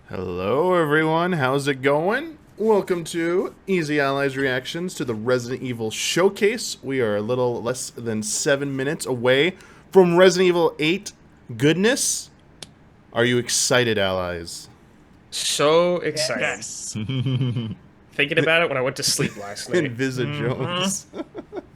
Hello, everyone. How's it going? Welcome to Easy Allies Reactions to the Resident Evil Showcase. We are a little less than 7 minutes away from Resident Evil 8 goodness. Are you excited, allies? So excited. Yes. Thinking about it when I went to sleep last night. Invisa Jones.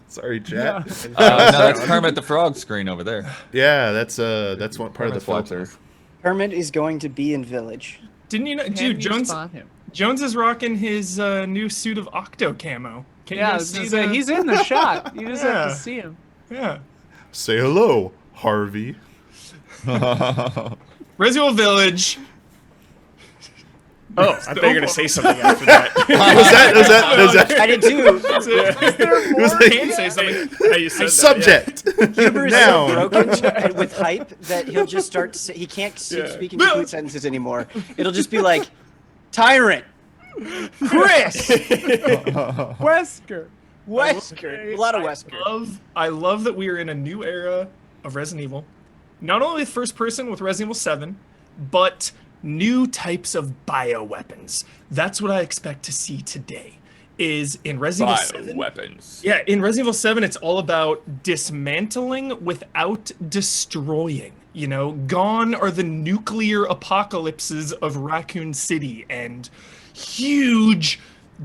Sorry, chat. No, that's Kermit the Frog screen over there. Yeah, that's one part of the Kermit's filter. watching. Kermit is going to be in Village. Didn't you know, dude? Jones is rocking his new suit of Octo camo. Can you guys see that? He's in the shot. You just have Yeah. to see him. Yeah. Say hello, Harvey. Resident Evil Village. Oh, I thought you were gonna say something after that. Was that I did too. That's it. was Can say something. How you said that, subject? Huber is Now. so broken and with hype that he'll just start to say, he can't speak in complete sentences anymore. It'll just be like, Tyrant, Chris, Wesker. Wesker. A lot of Wesker. I love that we are in a new era of Resident Evil. Not only with first person with Resident Evil 7, but new types of bioweapons. That's what I expect to see today. Is in Resident Evil 7. Weapons. Yeah, in Resident Evil 7, it's all about dismantling without destroying. You know, gone are the nuclear apocalypses of Raccoon City and huge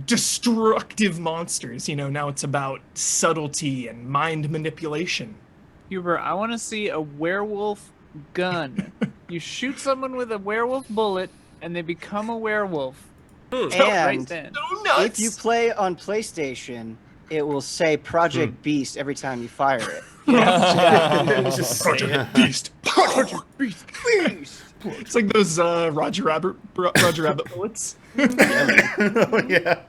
destructive monsters. You know, now it's about subtlety and mind manipulation. Huber, I want to see a werewolf gun. You shoot someone with a werewolf bullet, and they become a werewolf. Right And then. So nuts! if you play on PlayStation, it will say Project Beast every time you fire it. Just say it. Project Beast. Project Beast. It's like those Roger Rabbit bullets. Oh, yeah.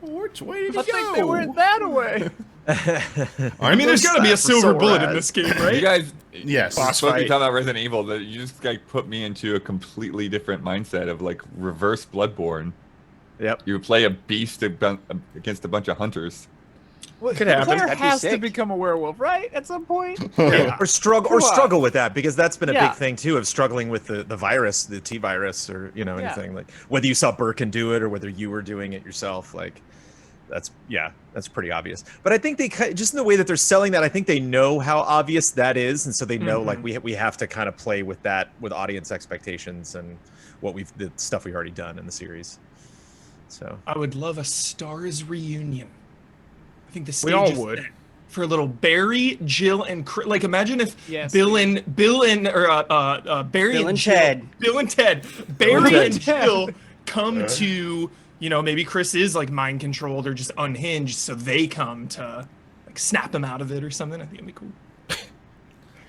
Which way to I think they went that way. I mean, there's gotta be a silver bullet in this game, You right? guys, Yes. you're Boss supposed to be fight. talking about Resident Evil. That you just like put me into a completely different mindset of like reverse Bloodborne. Yep. You would play a beast against a bunch of hunters. Could happen. Claire That'd be has to sick. become a werewolf, right? At some point. Yeah. Or struggle Come on. struggle with that, because that's been a Yeah. big thing too, of struggling with the virus, the T virus, or Yeah. anything, like whether you saw Birkin do it or whether you were doing it yourself. Like that's pretty obvious. But I think they just in the way that they're selling that, I think they know how obvious that is, and so they know like we have to kind of play with that, with audience expectations and the stuff we've already done in the series. So I would love a Stars reunion. I think the stage We all is would. set for a little Barry, Jill, and Chris. Like, imagine if Yes. Bill and Barry Bill and Jill, Ted. Bill and Ted, Barry and and Ted. Jill come to, maybe Chris is like mind controlled or just unhinged, so they come to like snap him out of it or something. I think it'd be cool.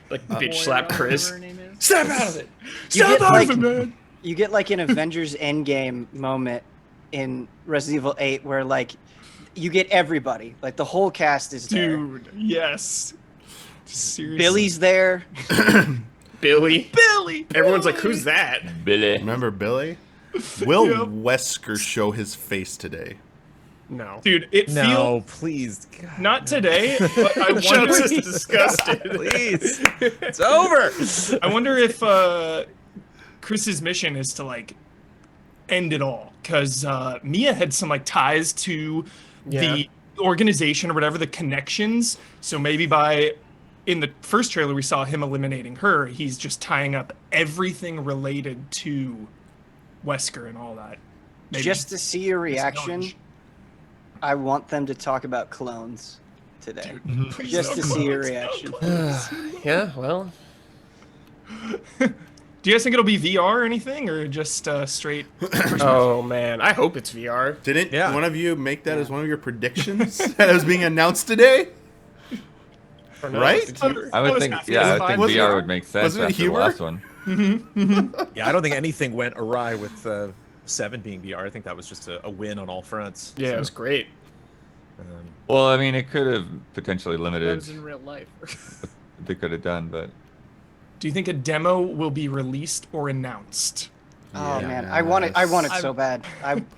Like bitch slap Moira, Chris. whatever her name is. Snap out of it. You Snap get, out like- of it, man. You get like an Avengers Endgame moment in Resident Evil 8 where like you get everybody, like the whole cast is there. Dude, yes. Seriously. Billy's there. Billy. Billy. Everyone's like, who's that? Billy. Remember Billy? Will Yep. Wesker show his face today? No. Dude, it feels no, please, God, not today, but I Jones wonder. is disgusted. please, it's over. I wonder if Chris's mission is to like end it all, because Mia had some like ties to the organization or whatever, the connections. So maybe in the first trailer we saw him eliminating her, he's just tying up everything related to Wesker and all that. Maybe Just to see your reaction, knowledge. I want them to talk about clones today. Please Just no to see your clones, no reaction. clones. Yeah, well. Do you guys think it'll be VR or anything, or just straight? Oh man, I hope it's VR. Didn't Yeah. one of you make that as one of your predictions that was being announced today? Right? I would was think, happy. yeah, It's I think fine. VR would make sense Wasn't it after the humor? last one. Yeah, I don't think anything went awry with 7 being VR. I think that was just a win on all fronts. Yeah, it was great. Um, Well, I mean, it could have potentially That limited was in real life. what they could have done, but Do you think a demo will be released or announced? Oh man, I want it. I want it so bad.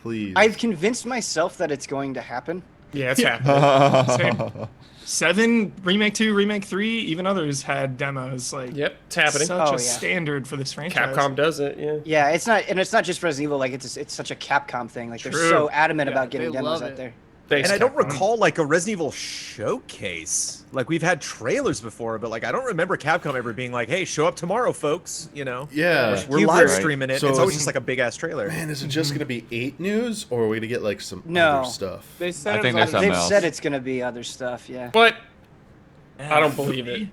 Please. I've convinced myself that it's going to happen, Yeah, it's happening. Same. 7, Remake 2, Remake 3, even others had demos. Like, Yep, it's happening. such Oh, a yeah. standard for this franchise. Capcom does it, yeah. Yeah, it's not just Resident Evil. Like it's such a Capcom thing. Like they're True. so adamant Yeah, about getting they demos love out it. there. Thanks, And I don't Capcom. recall like a Resident Evil showcase. Like we've had trailers before, but like I don't remember Capcom ever being like, "Hey, show up tomorrow, folks." You know, Yeah. we're Hubert. live streaming it. So it's always it's- just like a big ass trailer. Man, is it just gonna be 8 news, or are we gonna get like some No. other stuff? They said I it think was there's all- something They've else. said it's gonna be other stuff. Yeah. But I don't believe it.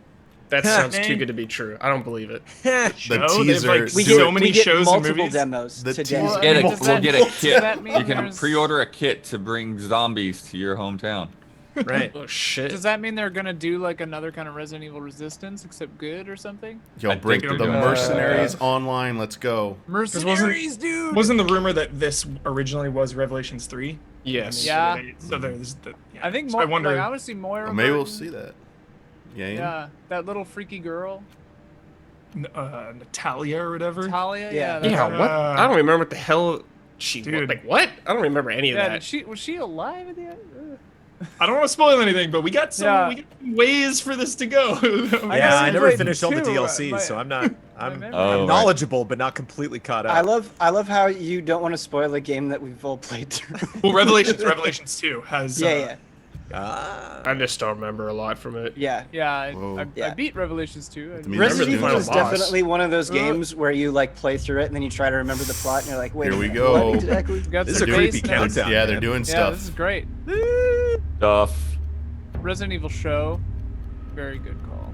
That sounds Man. too good to be true. I don't believe it. The Show? They've, like, teaser- We so get, many we get shows and multiple movies. demos The today. teaser- Get Does it. We'll that- get a does kit. that mean You can there's- pre-order a kit to bring zombies to your hometown. Right. Oh shit. Does that mean they're gonna do like another kind of Resident Evil Resistance, except good or something? Yo, I bring think the they're doing mercenaries online. Let's go. Mercenaries, dude. Wasn't the rumor that this originally was Revelations 3? Yes. Yeah. So there's the. Yeah. I think so more. I wonder. Like, I want to see Moira. Well, maybe we'll Burton. see that. Yeah. Yeah, that little freaky girl, Natalia or whatever. Talia. Yeah. that's Yeah, her. what? I don't remember what the hell she Dude. like what? I don't remember any of Yeah, that. was she alive at the end? I don't want to spoil anything, but we got some, Yeah. we got some ways for this to go. Yeah, I never played finished all the two, DLCs, my- so I'm not. I'm, memory. Oh, I'm right. knowledgeable, but not completely caught up. I love how you don't want to spoil a game that we've all played through. Well, Revelations 2 has. yeah. Ah. I just don't remember a lot from it. Yeah. Yeah, I Yeah. beat Revelations 2. I mean, Resident the Evil final is boss. definitely one of those games where you like play through it and then you try to remember the plot and you're like, wait, Here a we minute, go. what exactly? Got This is some a creepy base notes. countdown. Yeah, they're man. doing Yeah, stuff. this is great. Stuff. Resident Evil show, very good call.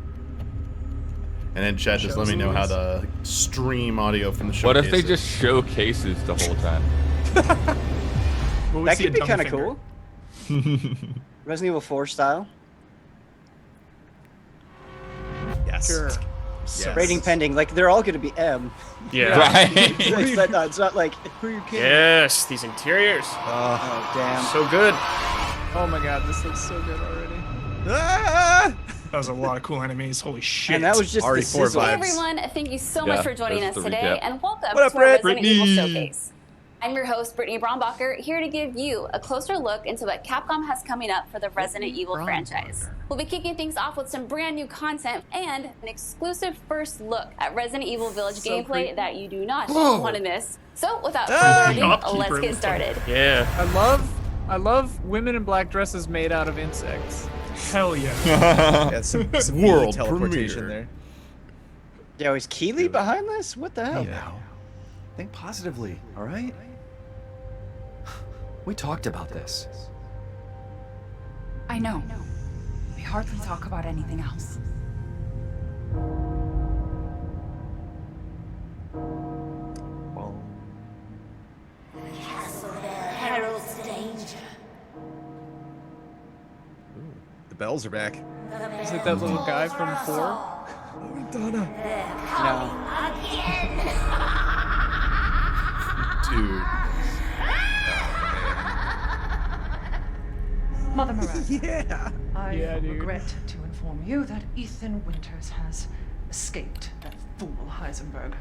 And then chat, just let me know how to stream audio from the show. What if they just show cases the whole time? Will we That see could a be dumb kind of finger? cool. Resident Evil 4 style. Yes. Sure. Yes. Rating pending. Like they're all going to be M. Yeah. Right. It's not like, Who are you kidding? Yes, these interiors. oh damn. So good. Oh my god, this looks so good already. Ah! That was a lot of cool enemies. Holy shit. And that was just the RE4 sizzle. vibes. Hey everyone, thank you so Yeah, much for joining us that's the today recap. and welcome What up, to our Britt? Resident Evil Brittany. Showcase. I'm your host, Brittany Brombacher, here to give you a closer look into what Capcom has coming up for the Resident Evil franchise. We'll be kicking things off with some brand new content and an exclusive first look at Resident Evil Village gameplay that you do not want to miss. So without further ado, Shopkeeper let's get looking. started. Yeah. I love women in black dresses made out of insects. Hell yeah. Yeah, some World teleportation premiere. there. Yo, is Keeley behind this? What the hell? Now, think positively, all right? We talked about this. I know. We hardly talk about anything else. The bells are back. Is it that little guy from 4? No. Dude. Mother Miranda, Yeah. I Yeah, dude. regret to inform you that Ethan Winters has escaped that fool Heisenberg.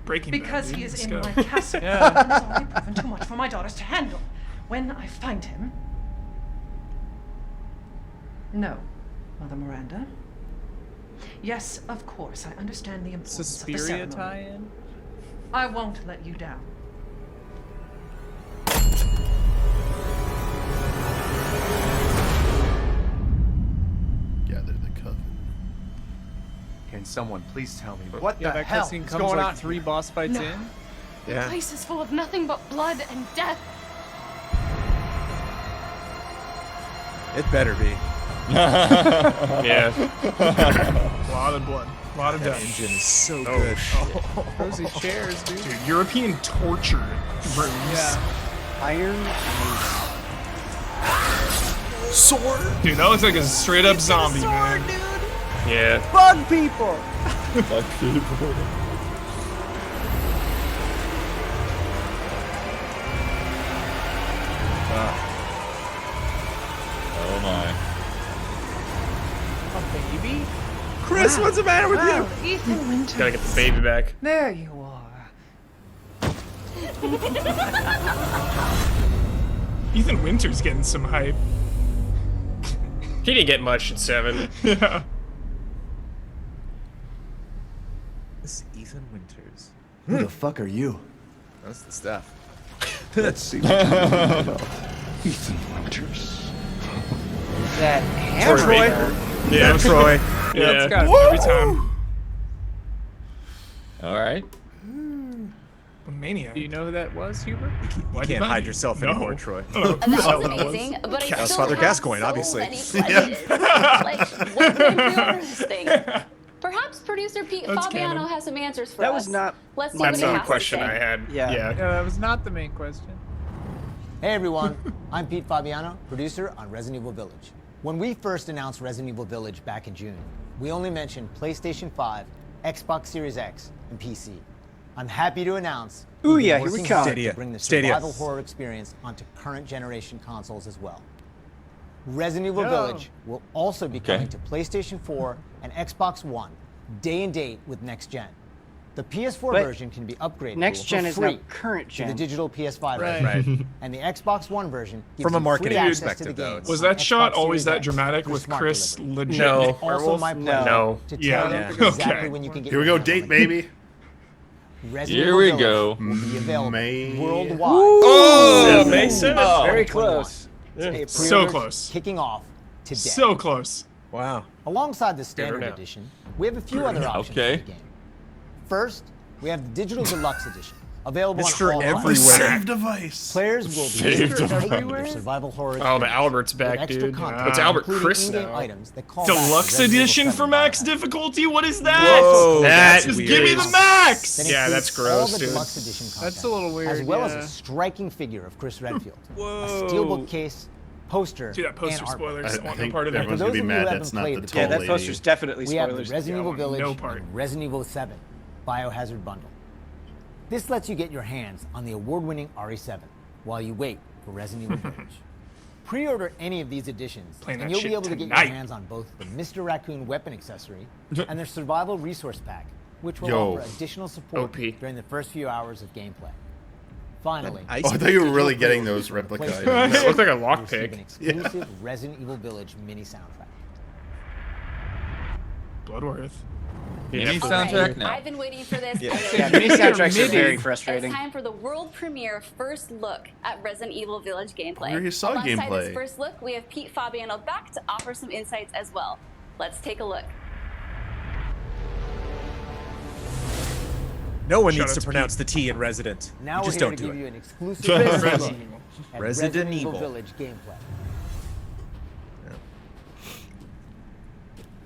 Breaking Because Bad, he dude. is Let's in go. my castle Yeah. and has already proven too much for my daughters to handle. When I find him... No, Mother Miranda. Yes, of course, I understand the importance of the Suspiria ceremony. tie-in? I won't let you down. Gather the coven. Can someone please tell me what Yeah, the that hell cutscene is comes going like on? 3 boss fights No. in. Yeah. Place is full of nothing but blood and death. It better be. Yeah. A lot of blood. A lot of That death. engine is so good. Cozy chairs, dude. Dude, European torture rooms. Yeah. Iron. Sword. Dude, that looks like a straight up zombie, man. Yeah. Bug people! Oh my. A baby? Chris, what's the matter with Well, Ethan Winters. Gotta get the baby back. There you are. Ethan Winters getting some hype. He didn't get much in 7. Yeah. This is Ethan Winters. Who the fuck are you? That's the stuff. Let's see what you know about Ethan Winters. That hammer. Troy. Yeah. Troy. Yeah. It's got Every time. All right. A maniac. Do you know who that was, Hubert? You can't hide yourself anymore, Troy. That's amazing, but I That's still Father have Gascoigne, so obviously. many questions. Like, what can we do over this thing? Perhaps producer Pete That's Fabiano canon. has some answers for That us. was not. Let's see That's what he not a has question to I say. had. Yeah. Yeah, that was not the main question. Hey everyone, I'm Pete Fabiano, producer on Resident Evil Village. When we first announced Resident Evil Village back in June, we only mentioned PlayStation 5, Xbox Series X, and PC. I'm happy to announce Ooh, we've been yeah, here we working come. hard Stadia. to bring the Stadia. survival horror experience onto current generation consoles as well. Resident Evil Yo. Village will also be coming Okay. to PlayStation 4 and Xbox One, day and date with next gen. The PS4 But version can be upgraded Next gen for is free now current to the gen. digital PS5 Right. version. Right. And the Xbox One version gives From a you marketing free access to perspective, the though, game it's- Was on that shot Xbox always Series that X dramatic through with smart Chris delivery. legit? No. It's also Werewolf? my pleasure No. to Yeah. tell Yeah. you exactly Okay. when you can get Here we your go, hands on date, the baby. game. Resident Here Evil we Village go. will be available May. worldwide. Oh, May 7th. Very close. Hey, So pre-orders close. Kicking off today. So close. Wow. Alongside the standard now. edition, we have a few other options Okay. for the game. First, we have the digital deluxe edition, available It's on for all everywhere. platforms. Save device. Players will be Saved able to take everywhere? their survival horror Oh, the experience Albert's with back, extra dude. content, It's Albert including Chris in-game now. items that call back to Deluxe Resident Evil edition 7 for max biohack. difficulty? What is that? Whoa, That Just is give me the weird. max! That Yeah, includes that's gross, all the dude. deluxe edition content, That's a little weird, as well yeah. as a striking figure of Chris Redfield, Whoa. a steelbook case, poster, Dude, that poster and artwork. spoilers. I I want no think part of that. everyone's For gonna be those of you mad who that's haven't not played the the tall Yeah, that lady. poster's definitely We have the spoilers. Resident Evil Yeah, Village no part. and Resident Evil 7 Biohazard Bundle. This lets you get your hands on the award-winning RE7 while you wait for Resident Evil Village. Pre-order any of these editions, Playing and that you'll shit be able to get tonight. your hands on both the Mr. Raccoon weapon accessory and their survival resource pack, which will Yo. offer additional support OP. during the first few hours of gameplay. Finally, Ice Oh, I thought you were really getting those replica PlayStation items. It looked like a will receive an lockpick. exclusive Resident Evil Village mini soundtrack. Bloodworth. Mini Yeah. soundtrack Alright, now. I've been waiting for this. Yeah, mini soundtracks are very It's frustrating. time for the world premiere first look at Resident Evil Village gameplay. We already saw Alongside gameplay. this first look, we have Pete Fabiano back to offer some insights as well. Let's take a look. No one Shout needs out to to pronounce the T in resident. Now You we're just here don't to do give you it. an exclusive Resident first look Evil. at Resident Resident Evil Evil. Village gameplay.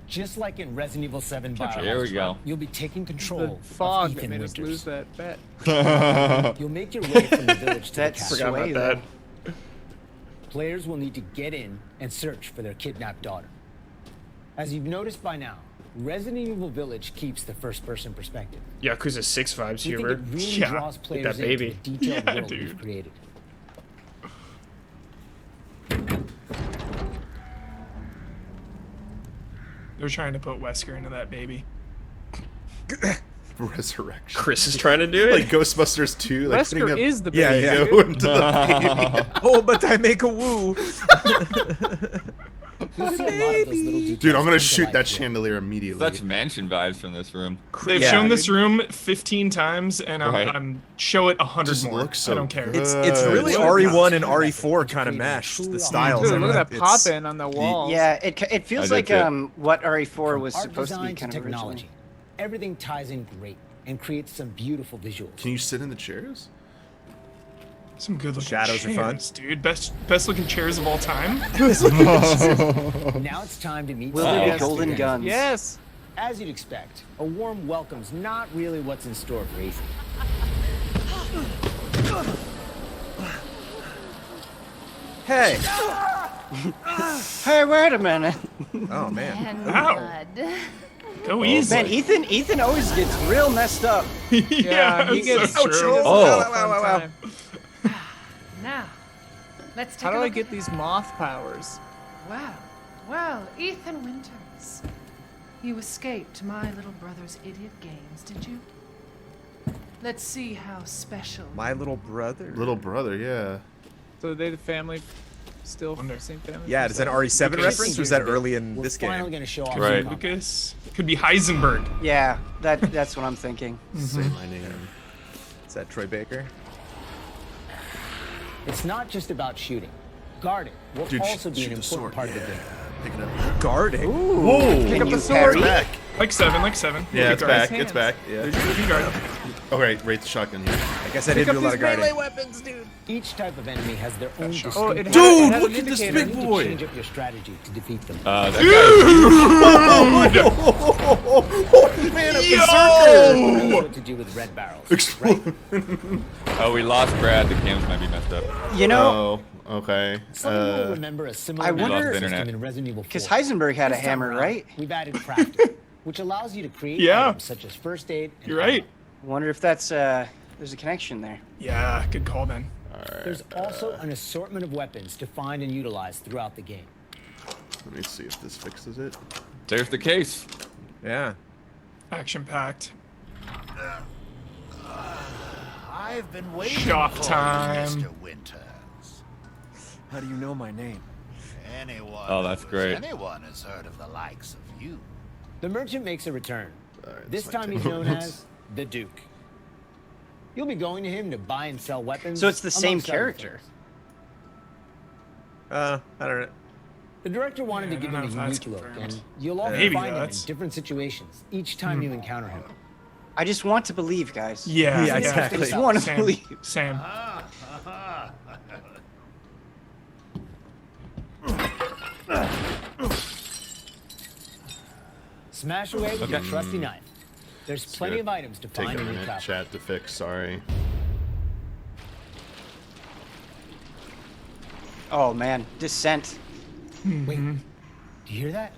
Just like in Resident Evil 7 Biohazard, Here we go. you'll be taking The control fog of that Ethan made us lose Winters. that bet. You'll make your way from the village to the That's castle. Forgot sway, about though. that. Players will need to get in and search for their kidnapped daughter. As you've noticed by now, Resident Evil Village keeps the first-person perspective. Yakuza 6 vibes, We think Hubert. it really Yeah, draws that players into baby. the detailed Yeah, world dude. we've created. They're trying to put Wesker into that baby. Resurrection. Chris is trying to do it. Like Ghostbusters 2, like Wesker putting a is the Yeah, baby. yeah. go into the baby. Oh, but I make a woo. You'll see a lot of those little details Dude, I'm gonna come to shoot life that here. chandelier immediately. Such mansion vibes from this room. They've Yeah. shown this room 15 times, and Right. I'm show it 100 Just more. looks so I don't care. good. It's really What? RE1 and RE4 kind of mashed. The styles. Dude, and look at that it's- pop in on the walls. Yeah, it feels I like did too. what RE4 was Art supposed to design be kind of technology. originally. Everything ties in great and creates some beautiful visuals. Can you sit in the chairs? Some good looking Shadows are fun. chairs, dude. Best looking chairs of all time. Now it's time to meet Will some there be guests golden again. guns? Yes. As you'd expect, a warm welcome's not really what's in store for Ethan. Hey. Hey, wait a minute. Oh man. Ow. Go easy. Man, Ethan always gets real messed up. Yeah, he that's gets so true. Oh. Wow. Now, let's take How a do I look get at- these moth powers? Well, Ethan Winters. You escaped my little brother's idiot games, did you? Let's see how special. My little brother. Little brother, yeah. So are they the family, still same family? Yeah, is that an RE7 Lucas. reference, or is that early in We're this finally game? going to show off Right. some combat. Lucas. Could be Heisenberg. Yeah, that's what I'm thinking. Say my name. Is that Troy Baker? It's not just about shooting. Guarding will Dude, also be shoot an the sword. important part of the game. Pick it up. Guarding. Whoa! Can you It's parry? back. Like 7, like 7. Yeah, it's Good guard. back. It's back. Yeah. You can guard. Okay, raise the shotgun here. I guess I didn't do a lot of guarding. weapons, dude. Each type of enemy has their own distinct Oh, it Dude, has look an at this indicator. big You need boy. to change up your strategy to defeat them. That Man, a You know what to do with red barrels, right? guy. Oh, we lost Brad. The cams might be messed up. You know, Oh, okay. Some will remember a similar I wonder- magic Lost system internet. in Resident Evil 4. because Heisenberg had a This time hammer, around, right? We've added crafting, which allows you to create Yeah. items such as first aid and You're right. I wonder if that's there's a connection there. Yeah, good call, Ben. There's also an assortment of weapons to find and utilize throughout the game. Let me see if this fixes it. There's the case. Yeah. Action packed. I've been waiting Shop for time. you, Mr. Winters. How do you know my name? Anyone Oh, that's who- great. Anyone has heard of the likes of you. The merchant makes a return. Alright, This this might time take he's known moments. as the Duke. You'll be going to him to buy and sell weapons. So it's the same amongst other character. things. I don't know. The director wanted Yeah, to give I him don't a know if that's unique look, confirmed. and you'll often Maybe, find him in that's- different situations each time you encounter him. I just want to believe, guys. Yeah, Yeah, exactly. I just want to Same. believe. Same. Smash away with your trusty knife. There's plenty gonna of items to Take find a in your minute. craft. Chat to fix. Sorry. Oh man, Descent. Wait, do you hear that?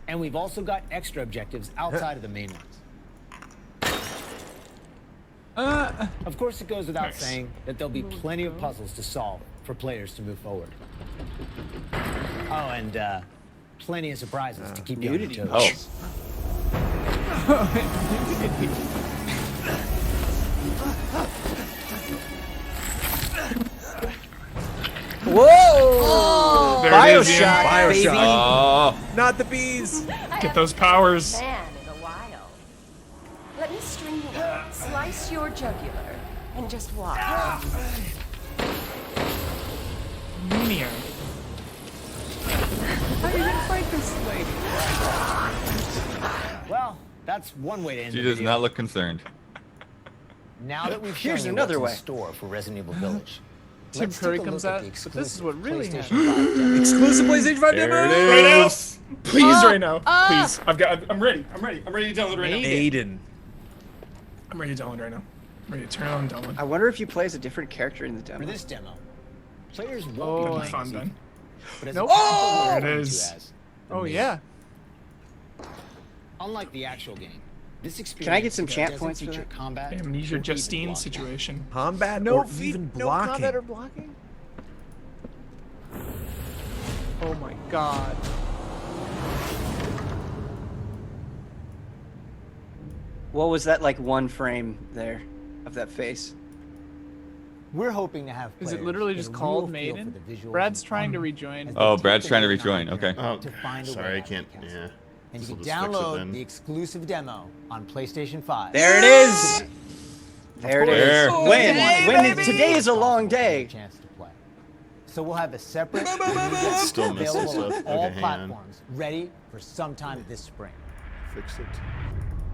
And we've also got extra objectives outside of the main ones. Of course, it goes without Nice. saying that there'll be plenty of puzzles to solve for players to move forward. Oh, and plenty of surprises to keep you on your Nudity. toes. Whoa! There it is, Ian. Bioshock, baby. Oh, Not the bees. Get those powers. Man in a while. Let me string you up, slice your jugular, and just watch. Maniac. How do you even fight this lady? Well, that's one way to end she the does video. not look concerned. Now that we've Here's shown you another what's way. in store for Resident Evil Village, Tim let's Curry take a comes look at out, the but this is what exclusive really PlayStation 5 demo. Exclusive PlayStation 5 There demo. it Right now. is. Please, right now. Please. I'm ready. I'm ready to download right now. Aiden. I'm ready to download right now. I'm ready to turn on and download. I wonder if you play as a different character in the demo. For this demo, players won't Oh, be That'd playing be fun, as Ben. Ethan, but as Nope. a people Oh! will There it refer to is. as Oh the yeah. Unlike the actual game, this experience Can I get some champ doesn't points for feature that? combat Amnesia or even Justine blocking. situation. Combat No or feet, even no blocking. combat or blocking. Oh my god. What was that like one frame there of that face? We're hoping to have Is players it literally get just a called real feel for Maiden? the visuals Brad's and trying to fun rejoin. as they Oh, take Brad's the trying to lead on rejoin. the Okay. journey Oh, to find a sorry, I way out of can't. the castle. Yeah. And you This'll can just fix it download then. the exclusive demo on PlayStation 5. There it is. There it There. is. Oh, When today is a long day. Chance to play. So we'll have a separate Still missing available stuff. on all Okay, hang on. platforms, ready for sometime this spring. Fix it.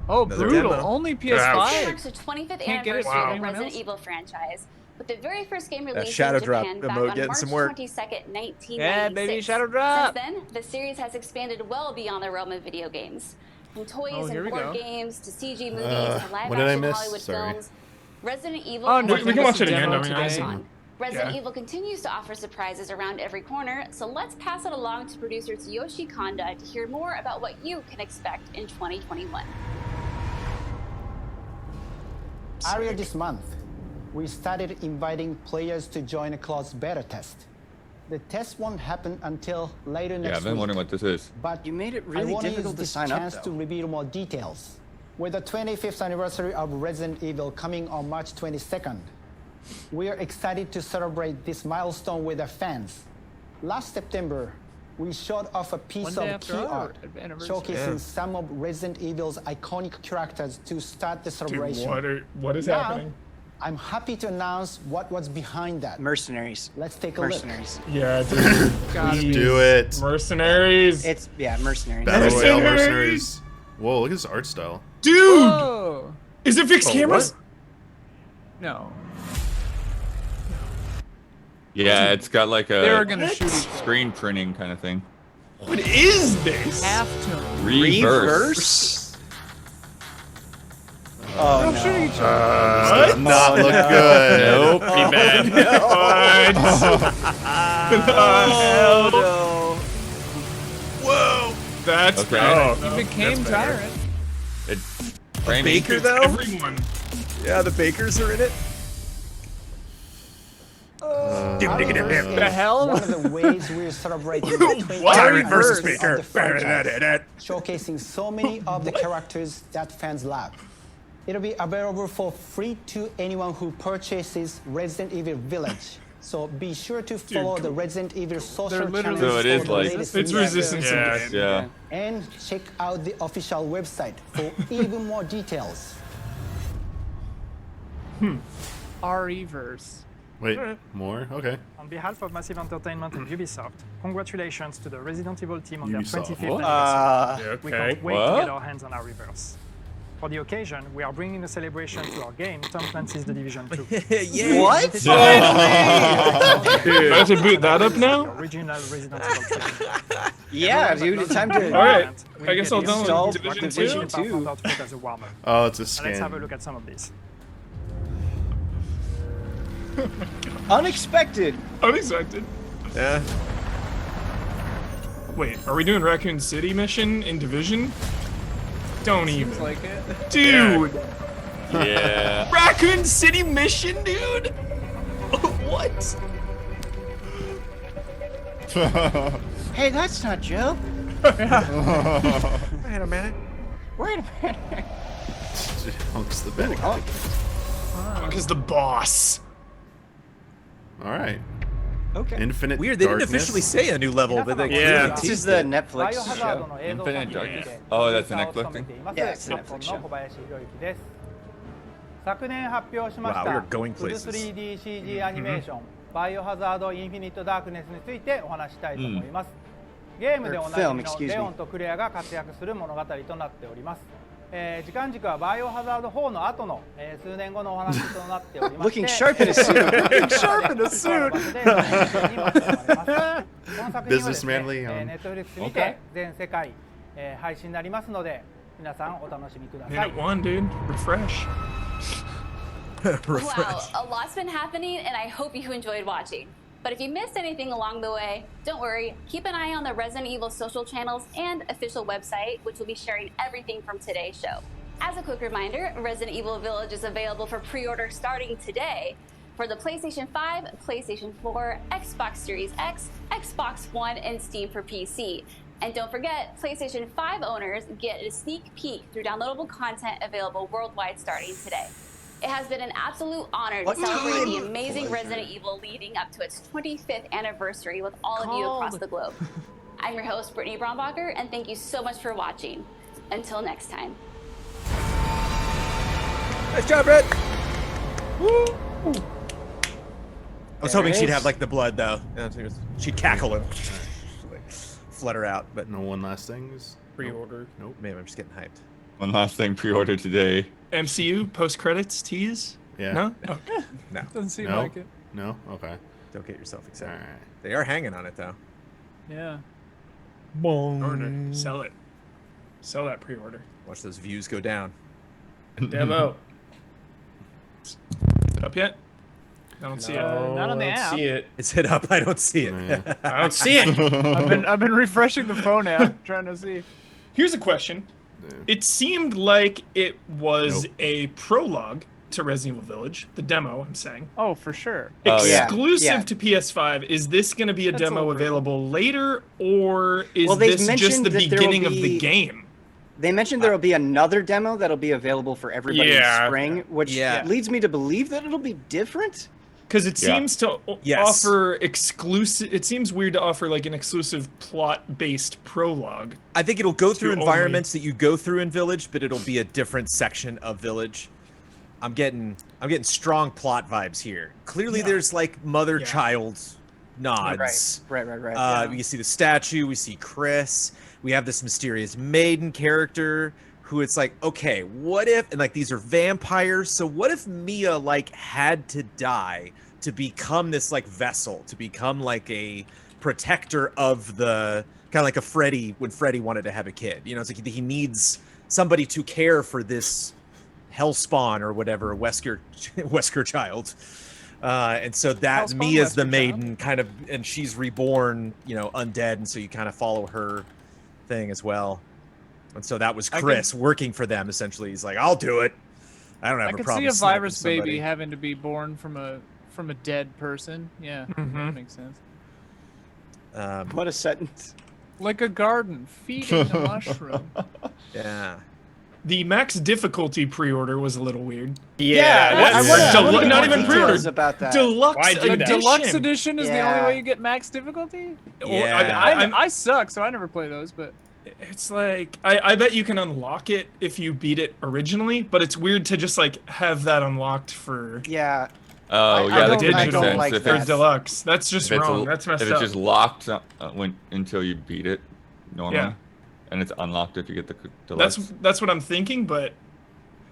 Oh, Another brutal. demo. Only Ouch. PS5. marks the 25th Can't get it anniversary to of the anyone Resident else? Evil franchise, with the very first game released Shadow in Drop Japan back emote on getting March some work. 22nd, 1996. Yeah, baby, Shadow Drop. Since then, the series has expanded well beyond the realm of video games. From toys Oh, here and we board go. games to CG movies to what did I live-action miss? Hollywood Sorry. films, Resident Evil Oh, has no, we can been watch it a again, demo I mean, today. honestly. Resident Yeah. Evil continues to offer surprises around every corner, so let's pass it along to producer Tsuyoshi Kanda to hear more about what you can expect in 2021. Earlier this month, we started inviting players to join a closed beta test. The test won't happen until later Yeah, next I've been week. wondering what this is. But You made it I really want to use difficult to this sign up, chance to though. reveal more details. With the 25th anniversary of Resident Evil coming on March 22nd, We are excited to celebrate this milestone with our fans. Last September, we showed off a piece One day of after key our art anniversary. showcasing some of Resident Evil's iconic characters to start the celebration. Dude, what is Now, happening? I'm happy to announce what was behind that. Mercenaries. Let's take a Mercenaries. Yeah, dude. Let's do it. Mercenaries. It's mercenaries. Battle Royale Mercenaries. Whoa, look at this art style. Dude! Whoa. Is it fixed cameras? No. Yeah, it's got like They're a gonna shoot each other. screen printing kind of thing. What is this? Halftone. Reverse. Oh, They'll no. shoot each other. This does not look good. Nope. Pretty bad. Oh, no. Whoa! That's Okay. bad. He became That's better. Tyrant. It's A framing. baker It's though. everyone. Yeah, the bakers are in it. The hell? One of the ways we're celebrating the 20th What? Tyrant versus anniversary Baker. of the franchise, showcasing so many of the characters that fans love. It'll be available for free to anyone who purchases Resident Evil Village. So be sure to follow the Resident Evil social literally- channels So it is for the like- latest It's news. resistance in Yeah. game. Yeah. And check out the official website for even more details. RE-verse. Wait, more? Okay. On behalf of Massive Entertainment and Ubisoft, congratulations to the Resident Evil team on their Ubisoft. 25th What? anniversary. We Okay. can't wait What? to get our hands on our reverse. For the occasion, we are bringing a celebration to our game, Tom Clancy's The Division 2. Yeah. What? Dude, I have to boot that up The now? original Resident Evil trilogy. Yeah, dude, it's time to. All right. We I guess get I'll the download installed Division Division 2. 2 outfit as a warm-up. Oh, it's a Let's have a skin. look at some of these. Unexpected. Unexpected. Yeah. Wait, are we doing Raccoon City mission in Division? Don't even. Seems like it. Dude! Yeah. Raccoon City mission, dude? What? Hey, that's not Joe. Wait a minute. Wait a minute. Hunks the bed. Because the boss. All right. Okay. Infinite Weird. They didn't Darkness. officially say a new level, but they Yeah. This teased is the it. Netflix show. Infinite Darkness. Oh, that's a Netflix thing? Yeah, it's a Netflix show. 昨年発表しまし Wow, た we are going フル places. 3DCG アニメーションバイオハザードインフィニットダークネスについてお話したいと思います、ゲームでおなじみ Film, の excuse me. レオンとクレアが活躍する物語となっております時間軸はバイオハザード4の後の、数年後のお話となっておりまして Looking sharp in a suit. Looking sharp in a suit. この作品はですね Businessmanly, ネットフリックスにて全世界、配信になりますので皆さんお楽しみください Minute 1, dude. Refresh. Wow, a lot's been happening, and I hope you enjoyed watching. But if you missed anything along the way, don't worry. Keep an eye on the Resident Evil social channels and official website, which will be sharing everything from today's show. As a quick reminder, Resident Evil Village is available for pre-order starting today for the PlayStation 5, PlayStation 4, Xbox Series X, Xbox One, and Steam for PC. And don't forget, PlayStation 5 owners get a sneak peek through downloadable content available worldwide starting today. It has been an absolute honor to celebrate the amazing Resident Evil leading up to its 25th anniversary with all of you across the globe. I'm your host, Brittany Brombacher, and thank you so much for watching. Until next time. Nice job, Brett. Woo. I was hoping it she'd is. have like the blood though. Yeah, she'd cackle and like, flutter out, but No one last things. Pre-order. Nope. man, I'm just getting hyped. One last thing pre-order today. MCU post-credits tease? Yeah. No? Oh. No, Doesn't seem No. like it. No. Okay. don't get yourself All excited. right. They are hanging on it though. Yeah. Order. Sell it. Sell that pre-order. Watch those views go down. Demo. Is it up yet? I don't see it. Not on the I don't app. see it. It's hit up. I don't see it. Yeah. I don't see it. I've been refreshing the phone app trying to see. Here's a question. It seemed like it was a prologue to Resident Evil Village, the demo, I'm saying. Oh, for sure. Oh, yeah. Exclusive Yeah. to PS5. Is this going to be a That's demo over. available later, or is Well, they've this just mentioned the that there will beginning of the be- game? They mentioned there will be another demo that'll be available for everybody in spring, which leads me to believe that it'll be different. Because it seems to offer exclusive. It seems weird to offer like an exclusive plot-based prologue. I think it'll go through environments that you go through in Village, but it'll be a different section of Village. I'm getting strong plot vibes here. Clearly, there's like mother-child nods. Right. We see the statue. We see Chris. We have this mysterious maiden character who it's like, okay, what if, and like these are vampires, so what if Mia like had to die to become this like vessel, to become like a protector of the, kind of like a Freddy when Freddy wanted to have a kid. You know, it's like he needs somebody to care for this hellspawn or whatever, Wesker child. And so that Hellspawn, Mia's the maiden kind of, and she's reborn, you know, undead, and so you kind of follow her thing as well. And so that was Chris working for them, essentially. He's like, I'll do it. I don't have a problem. I could see a virus baby having to be born from a dead person. Yeah, that makes sense. What a sentence. Like a garden feeding a mushroom. Yeah. The max difficulty pre-order was a little weird. Not even pre-order. About that. Deluxe edition is the only way you get max difficulty? Yeah. I suck, so I never play those, but... It's like, I bet you can unlock it if you beat it originally, but it's weird to just like have that unlocked for... Yeah. Oh, yeah, that makes sense. like if for it's deluxe. That's just wrong. That's messed up. If it's just locked until you beat it, normally. Yeah. And it's unlocked if you get the deluxe. That's what I'm thinking, but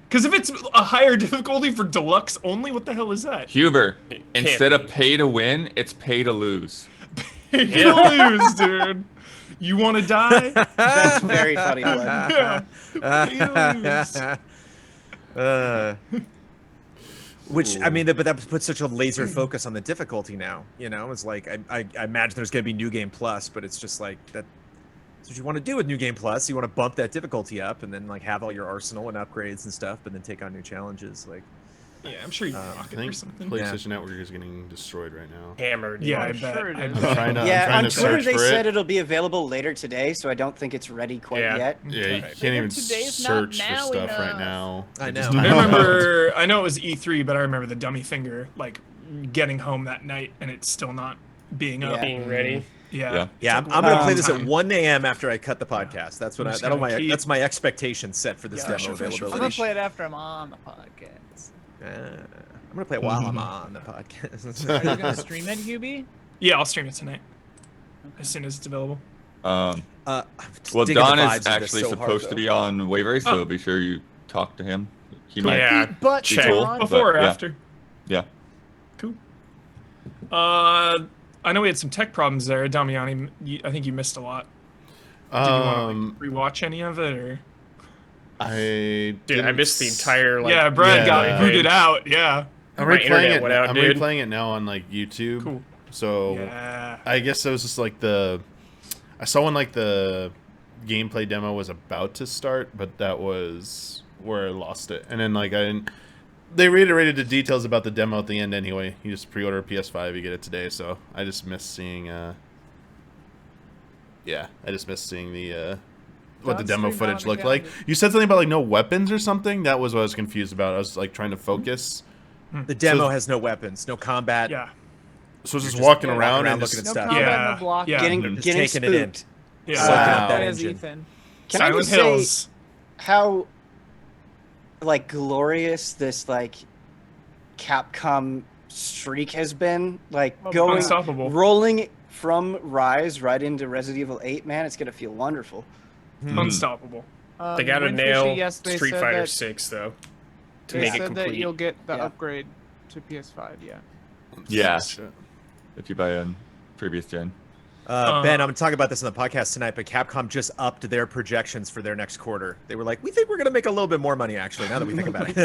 because if it's a higher difficulty for deluxe only, what the hell is that? Huber, instead of pay to win, it's pay to lose. Pay to lose, dude. You want to die? That's very funny. Yeah. Pay to lose. Which, I mean, but that puts such a laser focus on the difficulty now. You know, it's like I imagine there's going to be New Game Plus, but it's just like that's what you want to do with New Game Plus. You want to bump that difficulty up and then like have all your arsenal and upgrades and stuff, but then take on new challenges. Like, yeah, I'm sure you can I rock it think or something. PlayStation Network is getting destroyed right now. Hammered. Yeah, I sure it bet. is. I'm trying on to Twitter search they for said it. it'll be available later today, so I don't think it's ready quite yet. Yeah, you can't even search for stuff right now. I know. I know it was E3, but I remember the dummy finger like getting home that night and it's still not being up. Being ready. Yeah. I'm gonna play this at 1 a.m. after I cut the podcast. That's what that's my expectation set for this demo I'm availability. gonna play it after I'm on the podcast. I'm gonna play it while I'm on the podcast. Are you gonna stream it, Hubie? Yeah, I'll stream it tonight as soon as it's available. Well, Don is actually supposed to be on Waveri, so be sure you talk to him. He might but check cool, before or after. Yeah. Cool. I know we had some tech problems there, Damiani. I think you missed a lot. Did you want to rewatch any of it, or? I missed the entire. Like, yeah, Brad got booted out. Yeah. I'm replaying it now on like YouTube. Cool. So I guess it was just like I saw when like the gameplay demo was about to start, but that was where I lost it. And then like they reiterated the details about the demo at the end anyway. You just pre-order a PS5, you get it today. So I just missed seeing the what the demo footage looked like. You said something about like no weapons or something. That was what I was confused about. I was like trying to focus. The demo has no weapons, no combat. Yeah. So it's just walking around and looking at no stuff. combat, no blocking. Getting taking it in. Yeah. That is Ethan. Can Silent I just Hills. say how like glorious this like Capcom streak has been? Like unstoppable. rolling from Rise right into Resident Evil 8, man, it's gonna feel wonderful. Unstoppable. They got to Windfishy, nail yes, they Street said Fighter that- 6 though to They make it said complete. that you'll get the upgrade to PS5. Yeah. If you buy a previous gen. Ben, I'm talking about this on the podcast tonight, but Capcom just upped their projections for their next quarter. They were like, we think we're going to make a little bit more money, actually, now that we think about it.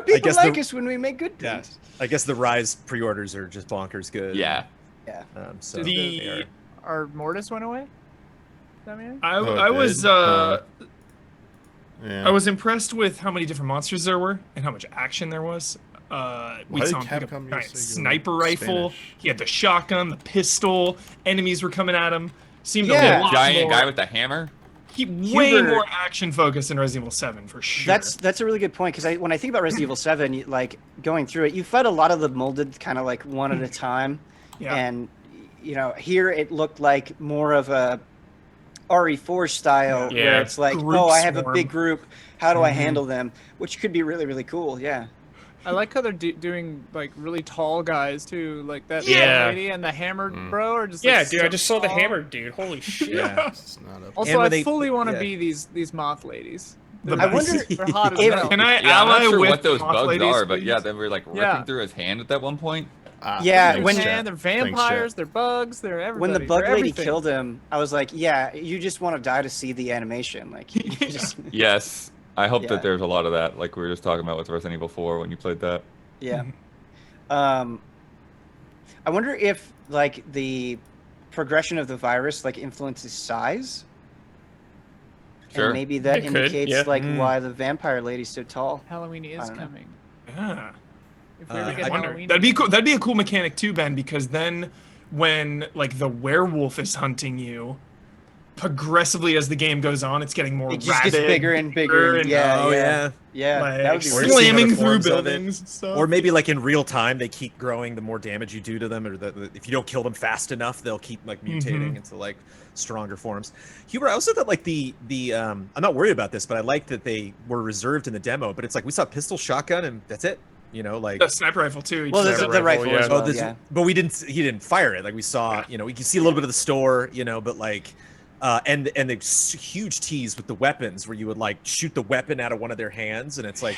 People like us when we make good things. I guess the Rise pre-orders are just bonkers good. Yeah. Yeah. So Our Mortis went away? I was impressed with how many different monsters there were and how much action there was. We saw him pick up a giant sniper rifle. He had the shotgun, the pistol. Enemies were coming at him. Seemed a lot giant more... guy with the hammer. keep way more action focused in Resident Evil 7 for sure. That's a really good point, because when I think about Resident Evil 7, like going through it, you fight a lot of the molded kind of like one at a time, and here it looked like more of a RE4 style, where it's like, I have a big group. How do I handle them? Which could be really, really cool. Yeah. I like how they're doing like really tall guys too, like that lady and the hammered bro are just like, dude. I just saw the hammered dude. Holy shit! Yeah. Also, I fully want to be these moth ladies. I wonder they're hot as hell. Can I I'm ally not sure with what those moth bugs ladies, are, but please? yeah, they were like ripping through his hand at that one point. They're vampires, they're bugs, they're everybody. When the bug they're lady everything. killed him, I was like, yeah, you just want to die to see the animation, like. You just... Yes, I hope that there's a lot of that, like we were just talking about with Resident Evil 4 when you played that. Yeah. I wonder if like the progression of the virus like influences size. Sure. And maybe that indicates like why the vampire lady's so tall. Halloween is coming. Yeah. If we ever get I wonder. Halloween, That'd be cool. That'd be a cool mechanic too, Ben, because then when like the werewolf is hunting you, progressively as the game goes on, it's getting more it just gets bigger and bigger. and Yeah. Like, that would be slamming through buildings and stuff. Or maybe like in real time, they keep growing the more damage you do to them, or if you don't kill them fast enough, they'll keep like mutating into like stronger forms. Huber, I also thought like the I'm not worried about this, but I like that they were reserved in the demo. But it's like we saw pistol, shotgun, and that's it. You know, like the sniper rifle too. Well, there's the rifle as well. But we didn't. He didn't fire it. Like we saw, we can see a little bit of the store, but like. And the huge tease with the weapons, where you would like shoot the weapon out of one of their hands, and it's like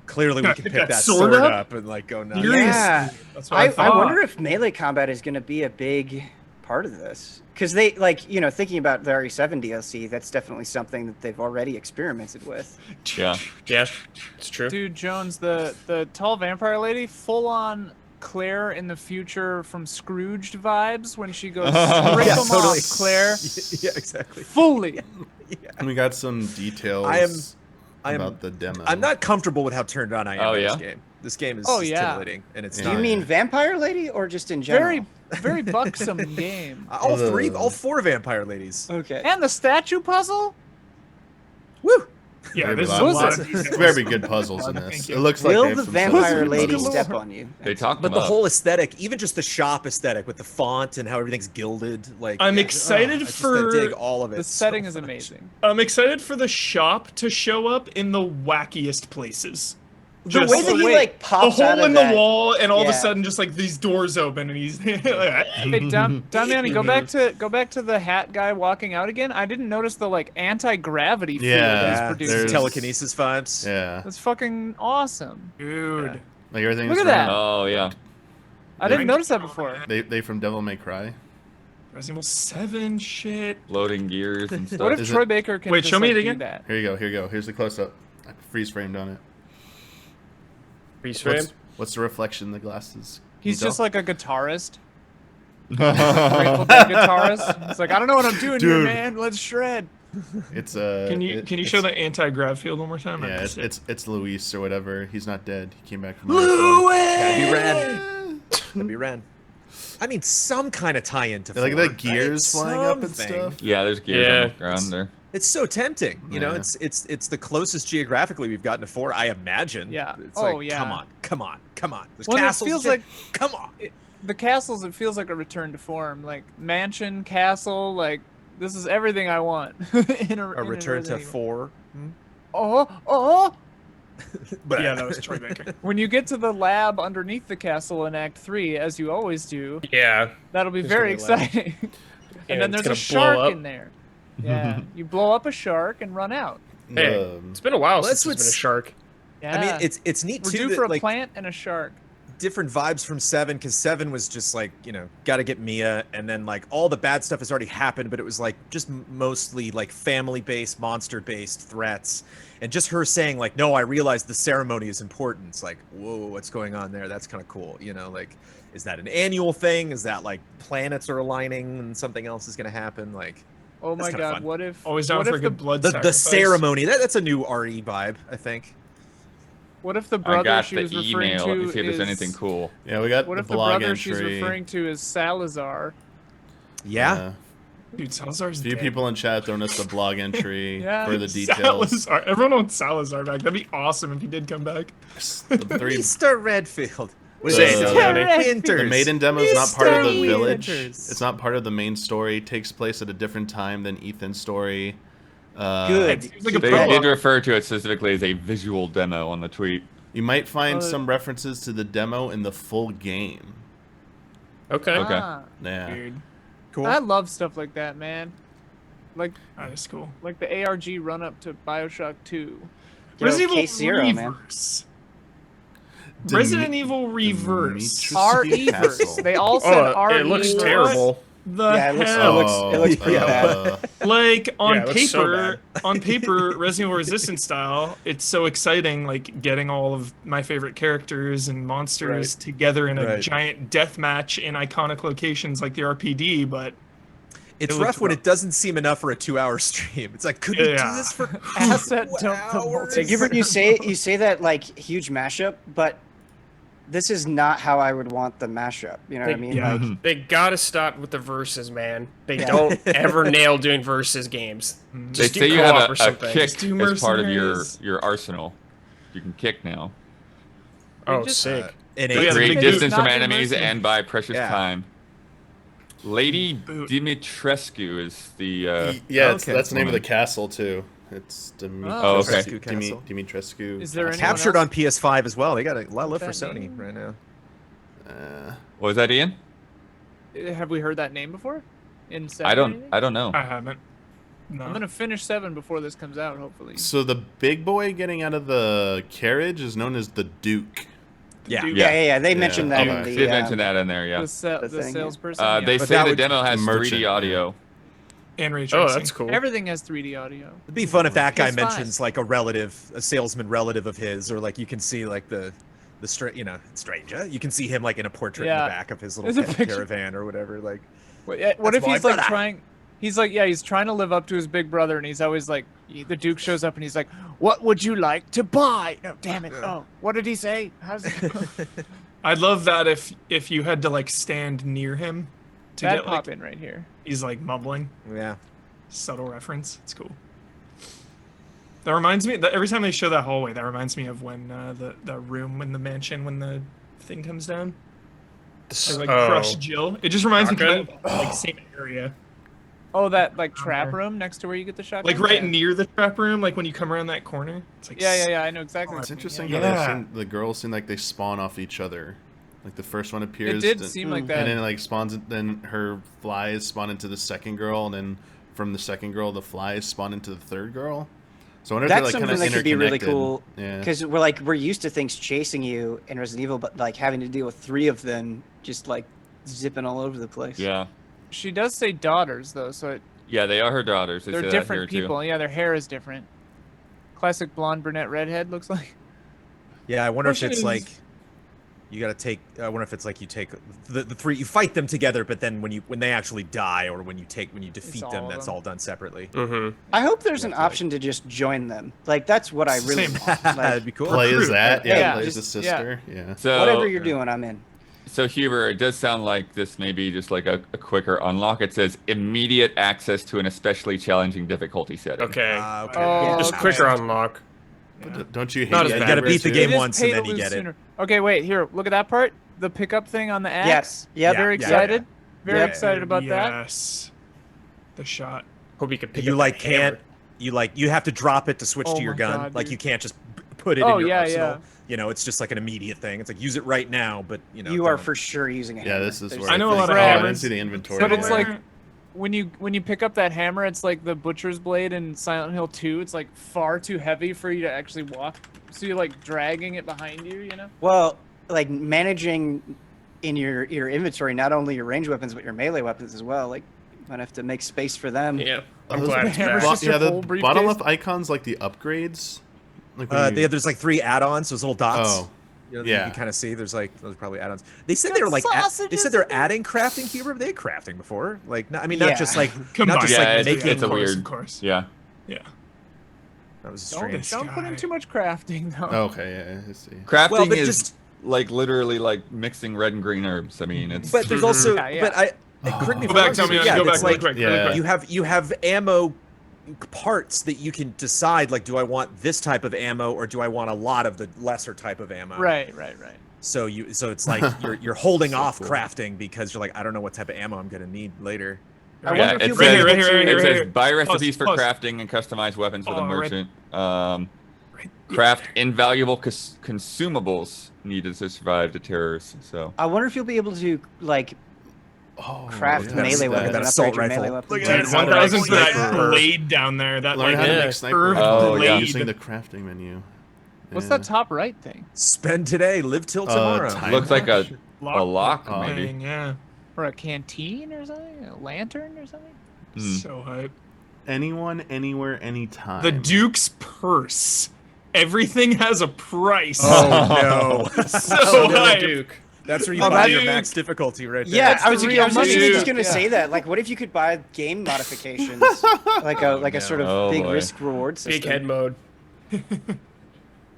clearly we can pick that sword up and like go nuts. Yeah, that's what I wonder if melee combat is going to be a big part of this, because they thinking about the RE7 DLC, that's definitely something that they've already experimented with. Yeah, it's true. Dude, Jones, the tall vampire lady, full on Claire in the future from Scrooged vibes when she goes straight them off, Claire. Yeah, exactly. Fully. And we got some details about the demo. I'm not comfortable with how turned on I am in this game. This game is titillating, and it's Do you mean vampire lady or just in general? Very buxom game. All four vampire ladies. Okay. And the statue puzzle? Woo! Yeah, very, this is very good puzzles in this. It looks like Will the vampire lady step on you? They talk But the whole aesthetic, even just the shop aesthetic with the font and how everything's gilded, like I'm excited I just for dig all of it. The setting is amazing. I'm excited for the shop to show up in the wackiest places. The way that he like pops a out hole of in that, the wall, and all of a sudden, just like these doors open, and he's. Hey, Damiani, go back to the hat guy walking out again. I didn't notice the like anti-gravity field he's producing. Telekinesis vibes. Yeah, that's fucking awesome, dude. Like everything. Look at that. Oh yeah. I didn't notice that before. They from Devil May Cry. Resident Evil 7 shit. Loading gears and stuff. What if Troy Baker can Wait, just, show me like, it again? do that? Here you go. Here's the close up. Freeze framed on it. Freeze frame. What's the reflection in the glasses? He's just like a guitarist. Grateful Dead guitarist. It's like, I don't know what I'm doing here, man. Let's shred. It's Can you show the anti-grav field one more time? Yeah, it's Luis or whatever. He's not dead. He came back from Luis. That'd be rad. That'd be rad. I mean, some kind of tie-in to like the gears flying up and stuff. Yeah, there's gears on the ground there. It's so tempting, you know. It's the closest geographically we've gotten to 4, I imagine. Yeah. It's like, come on. There's Well, castles. it feels like come on. The castles. It feels like a return to form. Like mansion, castle. Like this is everything I want. in a return to 4. Oh. But yeah, that was Troy Baker. When you get to the lab underneath the castle in Act 3, as you always do, that'll be very exciting. And then there's a shark in there. Yeah, you blow up a shark and run out. Hey, it's been a while since there's been a shark. Yeah, I mean, it's neat We're too. due for a like, plant and a shark. Different vibes from 7, because 7 was just like, got to get Mia, and then like all the bad stuff has already happened, but it was like just mostly like family-based, monster-based threats, and just her saying like, no, I realize the ceremony is important. It's like, whoa, what's going on there? That's kind of cool, like, is that an annual thing? Is that like planets are aligning and something else is going to happen? Like, oh my god, fun. what if always down for a good blood the sacrifice. ceremony? That's a new RE vibe, I think. What if the I brother got she the was referring email to to see if there's is... anything cool. Yeah, we got What the if the blog brother entry. she's referring to is Salazar? Yeah. Dude, Salazar's A few dead. people in chat throwing us the blog entry for the details. Salazar. Everyone wants Salazar back. That'd be awesome if he did come back. Mr. Redfield. The maiden demo is not part of the village. It's not part of the main story. It takes place at a different time than Ethan's story. Good. They did refer to it specifically as a visual demo on the tweet. You might find some references to the demo in the full game. Okay. Okay. Yeah. Weird. Cool. I love stuff like that, man. Like that is cool. Like the ARG run up to BioShock 2. Resident K0, Evil man. Reverse. Resident Evil Reverse. RE-verse. They all said RE. It looks terrible. The Yeah, hell? it looks pretty bad. Like on Yeah, it looks so paper, Resident Evil Resistance style, it's so exciting. Like getting all of my favorite characters and monsters together in a giant death match in iconic locations like the RPD. But it's rough when it doesn't seem enough for a 2-hour stream. It's like, could we do this for asset hours? Like, you say that like huge mashup, but this is not how I would want the mashup. You know what I mean? Yeah. Like, They gotta stop with the verses, man. They don't ever nail doing versus games. They Just say do you have co-op or a something. kick Just do as part of mercenaries. your arsenal. You can kick now. Oh, sick. Create distance from enemies mercy. and buy precious time. Lady Dimitrescu is the that's the name of the castle too. It's Dimitrescu. Is there anyone captured else? on PS5 as well? They got a lot of love for Sony right now. What was that, Ian? Have we heard that name before? In 7 I don't know. I haven't. No. I'm gonna finish 7 before this comes out, hopefully. So the big boy getting out of the carriage is known as the Duke. Yeah. They mentioned that in the. Did mention that in there, yeah. The thing, salesperson. They But say that the would- demo has merchant, 3D audio. And ray tracing. Oh, that's cool. Everything has 3D audio. It'd be fun if that guy PS5. mentions like a salesman relative of his, or like you can see like the stranger. You can see him like in a portrait in the back of his There's a little picture. caravan or whatever. Like, What That's if my he's like brother. trying? He's like, he's trying to live up to his big brother, and he's always like, the Duke shows up, and he's like, "What would you like to buy?" No, damn it! Oh, what did he say? How's it? I'd love that if you had to like stand near him to That get pop like in right here. he's like mumbling. yeah. Subtle reference. It's cool. That reminds me that every time they show that hallway, that reminds me of when the room in the mansion when the thing comes down. They like crush Jill. It just reminds me of like same area. Oh, that like trap room next to where you get the shotgun. Like right near the trap room, like when you come around that corner. It's like Yeah. I know exactly. It's what you interesting mean, how the girls seem like they spawn off each other. Like the first one appears. It did seem like that. And then it like spawns. Then her flies spawn into the second girl, and then from the second girl, the flies spawn into the third girl. So I wonder That's if they're like kind something of that could be really interconnected. cool. Yeah. Because we're used to things chasing you in Resident Evil, but like having to deal with 3 of them just like zipping all over the place. Yeah. She does say daughters though, so Yeah, they are her daughters. They they're say different that here people. Too. Yeah, their hair is different. Classic blonde, brunette, redhead looks like. Yeah, I wonder if Question it's is- like you gotta take. I wonder if it's like you take the 3. You fight them together, but then when they actually die or when you defeat all them, of that's them. all done separately. Mm-hmm. I hope there's an option to just join them. Like that's what I really Same. want. That'd Like, be cool. Play as that. Yeah. Yeah, Play as just- the sister. Yeah. So whatever you're doing, I'm in. So Huber, it does sound like this may be just like a quicker unlock. It says immediate access to an especially challenging difficulty setting. Okay. Okay. Oh, Just okay. quicker unlock. Don't you hate Not as that? bad. You gotta beat the too? game It is once pay and to then you lose get it. sooner. Okay, wait. Here, look at that part. The pickup thing on the axe. Yes. Yep. Very Yeah, excited. Very Yeah. excited about that. Yes. The shot. Hope you can pick You up like the hammer. can't. You have to drop it to switch Oh to your my gun. God, like dude. you can't just put it Oh, in your yeah, arsenal. yeah. You know, it's just like an immediate thing. It's like use it right now, but you know. You are don't. for sure using a Yeah, hammer. this is There's- where I know a think- lot of oh, I didn't hammers. see the inventory. But it's there. like when you pick up that hammer, it's like the butcher's blade in Silent Hill 2. It's like far too heavy for you to actually walk. So you're like dragging it behind you, you know? Well, like managing in your inventory not only your range weapons but your melee weapons as well. Like you might have to make space for them. Yeah, I'm Those glad are- it's hammer's back. just your yeah, the whole briefcase? bottom left icons like the upgrades. Like when you- There's like 3 add-ons, those little dots. Oh. You know, Yeah. You can kind of see there's like those are probably add-ons. They said got they were like sausages they said in they're there. adding crafting Huber. They had crafting before. Like not, I mean Yeah. not just like Combined. not just Yeah, like making. it's a of course, weird. Of course. Yeah. Yeah. That was Don't, strange. don't put in guy. too much crafting though. Okay, yeah, I see. Crafting Well, but is just- like literally like mixing red and green herbs. I mean, it's But there's also Yeah, yeah. but Correct me if Go I'm back, tell wrong, me. yeah, Go back, it's like really quick. you have ammo parts that you can decide, like, do I want this type of ammo or do I want a lot of the lesser type of ammo? Right. So it's like you're holding So off cool. crafting because you're like, I don't know what type of ammo I'm gonna need later. I wonder if it you'll says, be able to- it says buy recipes for Pause. crafting and customized weapons for the Oh, right. merchant. Craft invaluable consumables needed to survive the terrors. So I wonder if you'll be able to like craft look at melee that. weapons That and assault upgrade your melee rifle. weapons. Dude, Learn how to make 1,000 for that sniper. blade down there. That Learn like how to make sniper curved rifles yeah. using blade. the crafting menu. What's Yeah. that top right thing? Spend today, live till tomorrow. time looks like a Lock lock, maybe. thing, yeah. Or a canteen or something? A lantern or something? So hype. Anyone, anywhere, anytime. The Duke's purse. Everything has a price. Oh no! So hype. Duke. That's where you Oh, buy that- your max difficulty right there. Yeah, I was the real literally money. just gonna Yeah. say that. Like, what if you could buy game modifications, like a sort of Oh, big boy. risk reward system? Big head mode.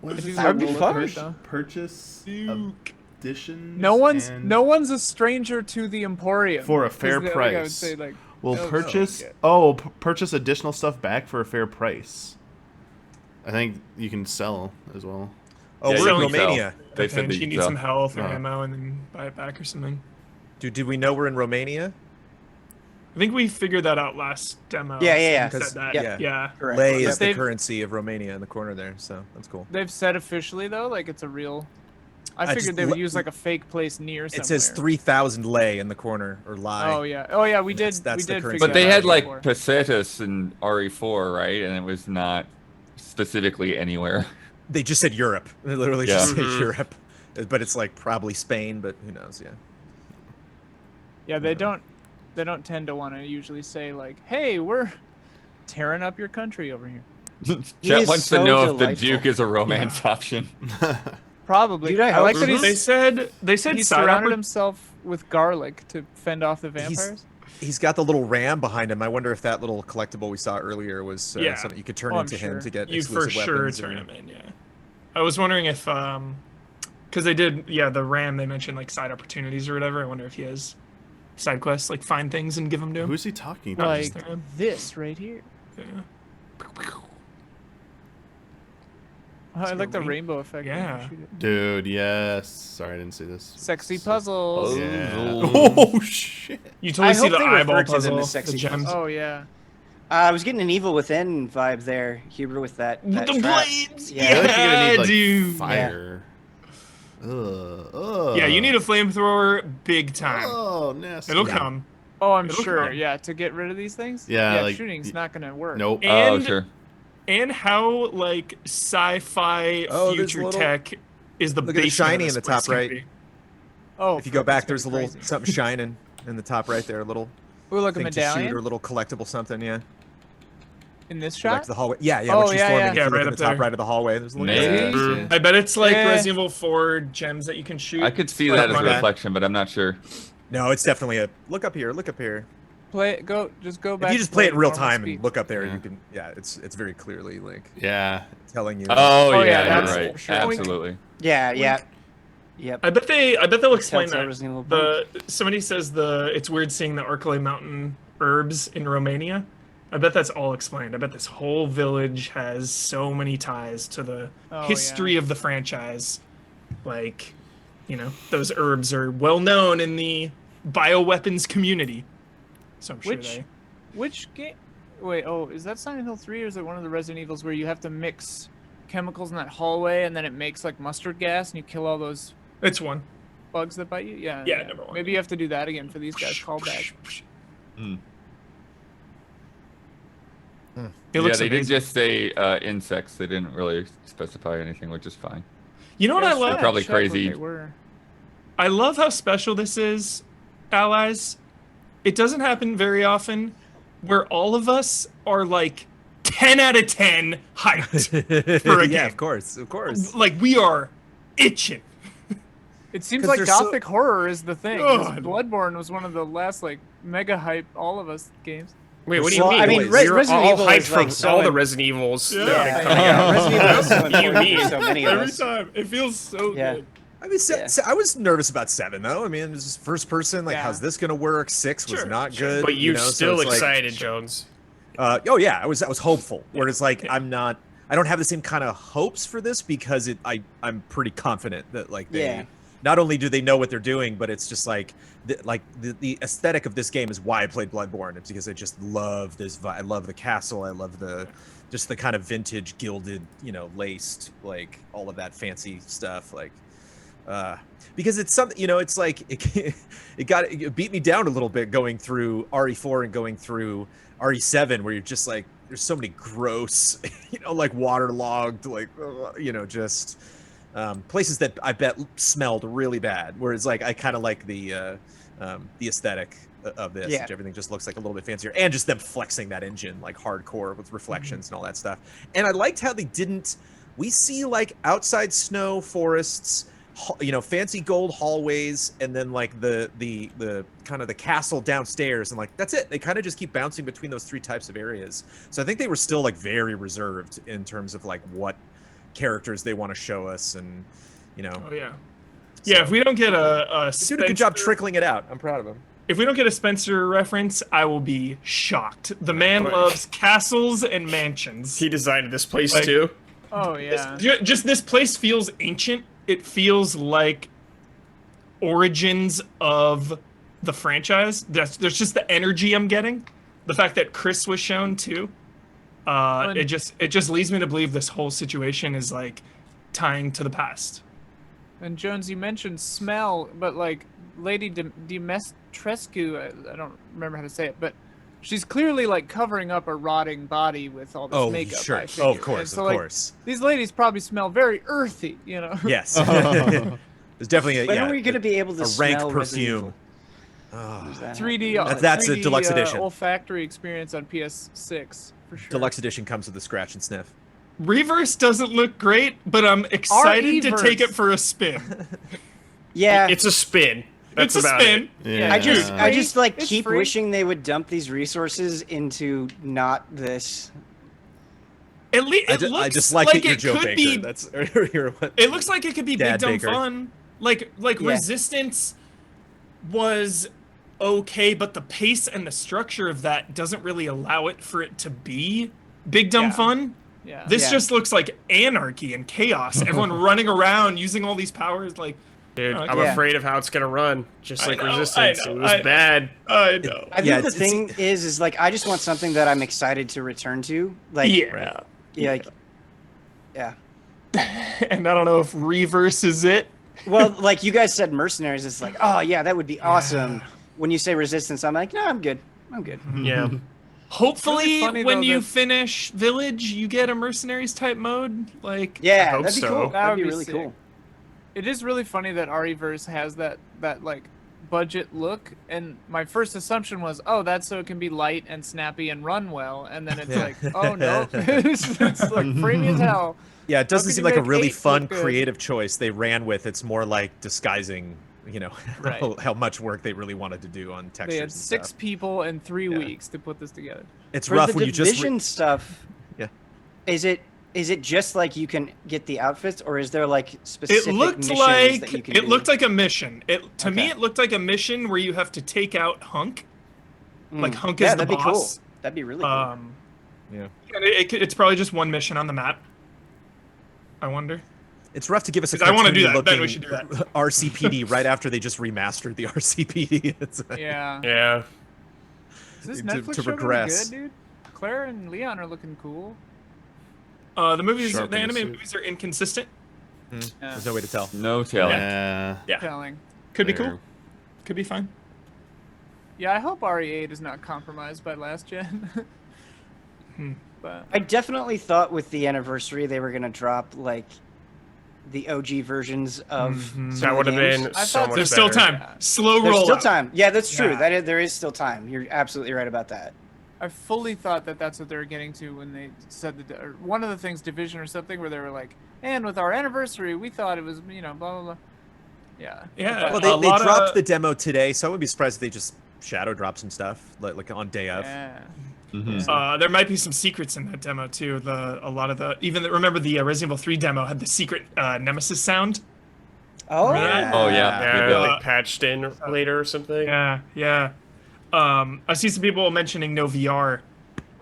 What is That would be fun. Purchase additions. No one's and- a stranger to the Emporium. For a fair Is the- price. I would say, like, Will oh, purchase okay. purchase additional stuff back for a fair price. I think you can sell as well. Oh, Yeah, we're in you can sell. Romania. They said Depends. they You need sell. some health or Oh. ammo and then buy it back or something. Dude, did we know we're in Romania? I think we figured that out last demo. Yeah. Said 'Cause- that. yeah. Yeah. Correct. Lei Yeah. is the They've- currency of Romania in the corner there, so that's cool. They've said officially though, like it's a real. I just figured they would lo- use like a fake place near somewhere. It says 3,000 lei in the corner, or lie. Oh yeah, we did. That's we the did currency. figure But they that had out like before. pesetas in RE4, right? And it was not specifically anywhere. They just said Europe. They literally just Yeah. said Europe. But it's like probably Spain, but who knows, yeah. Yeah, they don't tend to want to usually say like, "Hey, we're tearing up your country over here." Chet is wants so to know if the delightful. Duke is a romance option. Probably. Dude, I I hope like that so. he's They said he side surrounded oppor- himself with garlic to fend off the vampires. He's got the little ram behind him. I wonder if that little collectible we saw earlier was something you could turn Oh, I'm into him sure. to get You for exclusive sure weapons. turn him in, yeah. I was wondering if because they did the RAM, they mentioned like side opportunities or whatever. I wonder if he has side quests, like find things and give them to him. Who's he talking to? Not Like just the RAM. this right here. Yeah. I like the rainbow effect. when you Yeah. shoot it. Dude, yes. Sorry, I didn't see this. Sexy puzzles. Yeah. Puzzles. Oh shit. You I totally see hope the they refer eyeball to them as puzzle, the sexy gems. Oh yeah. I was getting an Evil Within vibe there, Huber, with that. With that the trap. blades! I feel like you're gonna need like dude. fire. Ugh. Yeah, you need a flamethrower big time. Oh, nasty. It'll come. Oh, I'm It'll sure. come. Yeah, to get rid of these things. Yeah, like, shooting's not gonna work. Nope. Oh, And sure. and how like sci-fi Oh, there's future a little- tech is the Look at the basement shiny of in this the place top gonna right. be. Oh, If you go fuck, back, that's there's a gonna be little crazy. something shining in the top right there, a little Ooh, like a thing to shoot or a medallion little collectible something, yeah. in this Back shot. to the hallway. Yeah, Oh, when she's yeah, forming, yeah. if you Yeah, look right at up the top there. right of the hallway. There's a little Maybe. I bet it's like Yeah. Resident Evil 4 gems that you can shoot. I could see Like that as a on it. reflection, but I'm not sure. No, it's definitely a look up here, look up here. Just go back. If you just play it in real normal time speed. and look up there, Yeah. you can it's very clearly like Yeah. telling you. Oh, Oh, yeah, yeah, you're that's right. for sure. Absolutely. Yeah. Yep. I bet they'll explain Telltale that. Resident Evil Somebody says it's weird seeing the Arcalay Mountain herbs in Romania. I bet that's all explained. I bet this whole village has so many ties to the history of the franchise. Like, those herbs are well known in the bioweapons community. So I'm sure Which game? Wait, is that Silent Hill 3 or is it one of the Resident Evils where you have to mix chemicals in that hallway and then it makes like mustard gas and you kill all those it's one. bugs that bite you? Yeah. number one. Maybe you have to do that again for these guys. Call back. It looks they did amazing. just say insects. They didn't really specify anything, which is fine. You know what I Yeah, love? They're probably check what crazy. they were. I love how special this is, allies. It doesn't happen very often where all of us are like 10 out of 10 hyped for a yeah, game. of course. Like we are itching. It seems 'Cause like they're so- Gothic horror is the thing. 'cause Ugh. Bloodborne was one of the last like mega hype all of us games. Wait, what do you Well, mean? I mean, We were Resident all Evil hyped is, from like, so all the in- Resident Evils. Yeah, that have been coming out. Resident Evil is so You important mean? to so many of Every us. time. It feels so Yeah. good. I mean, I was nervous about 7 though. I mean, this is first person. Like, how's this gonna work? 6 was not good. But you're still so excited, Jones. Oh yeah, I was hopeful. Whereas like I don't have the same kind of hopes for this because I'm pretty confident that like they not only do they know what they're doing, but it's just like the aesthetic of this game is why I played Bloodborne. It's because I just love this. I love the castle. I love the kind of vintage gilded, laced, like all of that fancy stuff. Like, because it's something, it's like it beat me down a little bit going through RE4 and going through RE7, where you're just like, there's so many gross, like waterlogged, like, just places that I bet smelled really bad. Whereas like I kind of like the aesthetic of this. Which everything just looks like a little bit fancier, and just them flexing that engine like hardcore with reflections and all that stuff. And I liked how they didn't. We see like outside snow forests, fancy gold hallways, and then like the kind of the castle downstairs, and like that's it. They kind of just keep bouncing between those 3 types of areas. So I think they were still like very reserved in terms of like what characters they want to show us, and Oh yeah. So, if we don't get a Spencer, did a good job trickling it out. I'm proud of him. If we don't get a Spencer reference, I will be shocked. The man loves castles and mansions. He designed this place too. Oh yeah. Just this place feels ancient. It feels like origins of the franchise. There's just the energy I'm getting. The fact that Chris was shown too. It just leads me to believe this whole situation is like tying to the past. And Jones, you mentioned smell, but like Lady Dimitrescu, I don't remember how to say it, but she's clearly like covering up a rotting body with all this makeup. Sure. I figure. Of course, so, of course. These ladies probably smell very earthy, Yes. There's definitely when are we going to be able to rank smell perfume? 3D. That's 3D, a deluxe edition. Olfactory experience on PS6 for sure. Deluxe edition comes with a scratch and sniff. Reverse doesn't look great, but I'm excited to take it for a spin. Yeah, it's a spin. That's it's a spin. Yeah. I just like keep wishing they would dump these resources into not this. At least I just like that you're it Joe could Baker. be. It looks like it could be Dad big dumb Baker. fun. Like Resistance was okay, but the pace and the structure of that doesn't really allow it for it to be big dumb fun. Yeah. This just looks like anarchy and chaos. Everyone running around using all these powers. Like, dude, I'm afraid of how it's gonna run. Just like Resistance, I know, it was bad. I know. I think the thing is like I just want something that I'm excited to return to. Like, yeah. And I don't know if Reverse is it. Well, like you guys said, Mercenaries. It's like, oh yeah, that would be awesome. When you say Resistance, I'm like, no, I'm good. Yeah. Hopefully, really when though, you finish Village, you get a Mercenaries type mode. Like, yeah, I hope that'd be so. cool. That'd be would be really sick. cool. It is really funny that RE-verse has that like budget look, and my first assumption was, oh, that's so it can be light and snappy and run well, and then it's like, oh no, it's like framey as hell. Yeah, it doesn't How seem can like you a make really 8 fun, look good? creative choice they ran with. It's more like disguising, Right. how much work they really wanted to do on textures They had and 6 stuff. people and 3 weeks to put this together. It's For rough the when you just Division stuff. Yeah. Is it just like you can get the outfits, or is there like specific It looked missions like that you can it do? looked like a mission. To me, Okay. it looked like a mission where you have to take out Hunk. Like Hunk is yeah, the that'd boss. be cool. That'd be really cool. Yeah. And it's probably just one mission on the map. I wonder. It's rough to give us a I wanna do cartoony that. Then we looking should do that. RCPD right after they just remastered the RCPD. It's Yeah. Yeah. Is this To- Netflix to show gonna be regress. good, dude? Claire and Leon are looking cool. The movies, Sharp the in the anime suit. movies are inconsistent. There's no way to tell. No telling. Yeah. Yeah, Telling. could be Fair. cool. Could be fun. Yeah, I hope RE8 is not compromised by last gen. But I definitely thought with the anniversary they were gonna drop like the OG versions of some That of would the have games. been I so thought much There's still better. time. Slow There's roll. still time. Yeah, that's true. Yeah. There is still time. You're absolutely right about that. I fully thought that that's what they were getting to when they said or one of the things, Division or something, where they were like, and with our anniversary, we thought it was, blah, blah, blah. Yeah. Yeah. Well, A they lot dropped of- the demo today, so I wouldn't be surprised if they just shadow drop some stuff like on day of. Yeah. There might be some secrets in that demo too. Remember the Resident Evil 3 demo had the secret Nemesis sound. Oh, yeah. Oh yeah. Like patched in later or something. Yeah. I see some people mentioning no VR.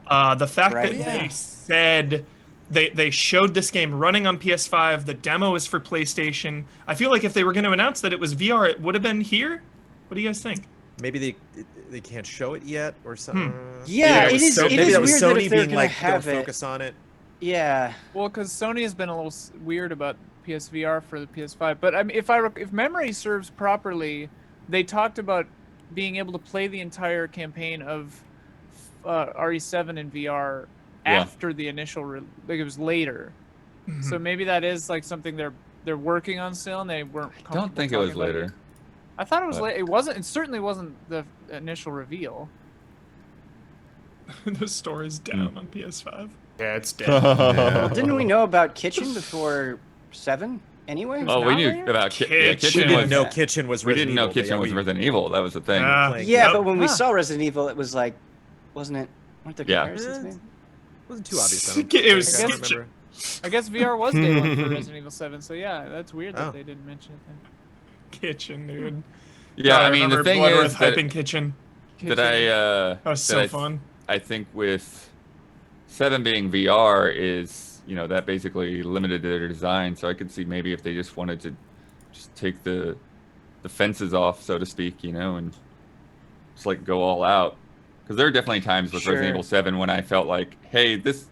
The fact that they said they showed this game running on PS5, the demo is for PlayStation. I feel like if they were going to announce that it was VR, it would have been here. What do you guys think? Maybe they can't show it yet or something. Yeah, it is. Maybe it is that was weird Sony that if they're being gonna like, have don't it. focus on it. Yeah. Well, because Sony has been a little weird about PSVR for the PS5, but I mean, if memory serves properly, they talked about being able to play the entire campaign of RE7 in VR after the initial, like it was later. So maybe that is like something they're working on still, and they weren't. I don't think it was later. I thought it was late. It wasn't. It certainly wasn't the initial reveal. The store is down on PS5. Yeah, it's dead. Well, didn't we know about Kitchen before 7 anyway? Oh, we knew about Kitchen. We didn't was, know Kitchen was we Resident didn't know Evil, Kitchen was Resident Evil. That was the thing. Yeah, but when we saw Resident Evil, it was like, wasn't it? Weren't there comparisons made? Wasn't too obvious. It was Kitchen. I guess VR was day one for Resident Evil 7, so yeah, that's weird that they didn't mention it then. Kitchen, dude. Yeah, I mean the thing is that hyping Kitchen. That that was so fun. I think with 7 being VR is, that basically limited their design. So I could see maybe if they just wanted to just take the fences off, so to speak, and just like go all out. Because there are definitely times with Resident Evil 7 when I felt like, hey, this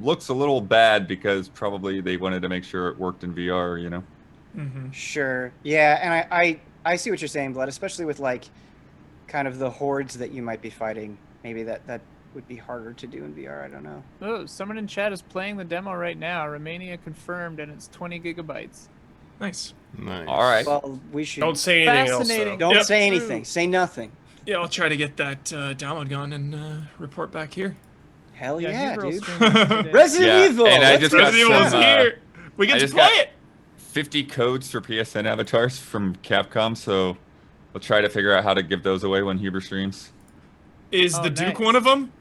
looks a little bad because probably they wanted to make sure it worked in VR, Sure. Yeah, and I see what you're saying, Blood, especially with like kind of the hordes that you might be fighting. Maybe that would be harder to do in VR. I don't know. Oh, someone in chat is playing the demo right now. Romania confirmed, and it's 20 gigabytes. Nice. All right. Well, we should. Don't say anything else. Though. Don't say anything. Say nothing. Yeah, I'll try to get that download going and report back here. Hell yeah, dude. Resident Resident Evil. And I just Resident got Evil's some, here. We get to play it. 50 codes for PSN avatars from Capcom, so we'll try to figure out how to give those away when Huber streams. Is the Duke one of them?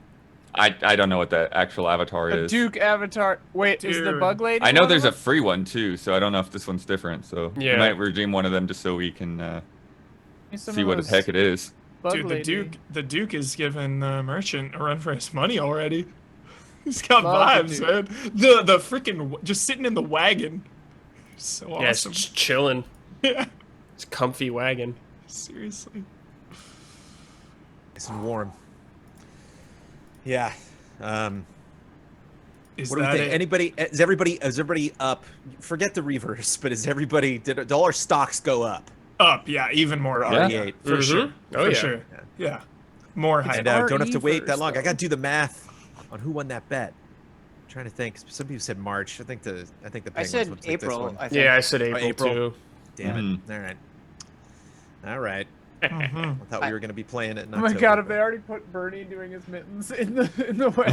I don't know what the actual avatar The is. Duke avatar. Wait, is the bug lady? I know one there's of a free one too, so I don't know if this one's different. So we might redeem one of them just so we can see what the heck it is. Dude, the Duke is giving Merchant a run for his money already. He's got vibes, man. The freaking just sitting in the wagon. So awesome. Yeah, it's just chilling. Yeah. It's a comfy wagon. Seriously. Nice and warm. Yeah. What do we think? Is everybody up? Forget the reverse, but did all our stocks go up? Up, yeah, even more up. Yeah. For sure. Oh, for yeah. sure. Yeah. More hype. And don't have to wait that long. I gotta do the math on who won that bet. I'm trying to think. Some people said March. I think the Penguins I said would take April. this one. I think. Yeah, I said April too. Damn it. All right. I thought we were going to be playing it in Oh my October, god, if but- they already put Bernie doing his mittens in the way.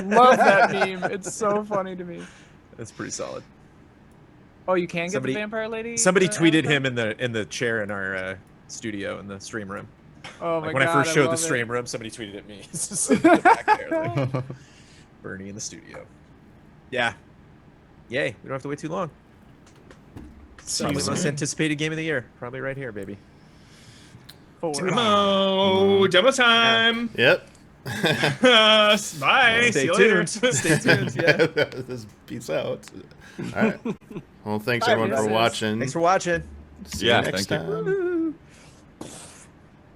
Love that meme. It's so funny to me. That's pretty solid. Oh, you can get the vampire lady? Somebody tweeted him in the chair in our studio in the stream room. Oh my Like when god, I first showed the love stream it. room, somebody tweeted at me. It's just in the back there, like, Bernie in the studio. Yeah. Yay. We don't have to wait too long. Probably the most anticipated game of the year. Probably right here, baby. Demo time. Yep. Bye. Stay See you tuned. later. Stay tuned. Yeah. This beats out. All right. Well, thanks Bye, everyone for everyone. watching. Thanks for watching. See you next thank you. time.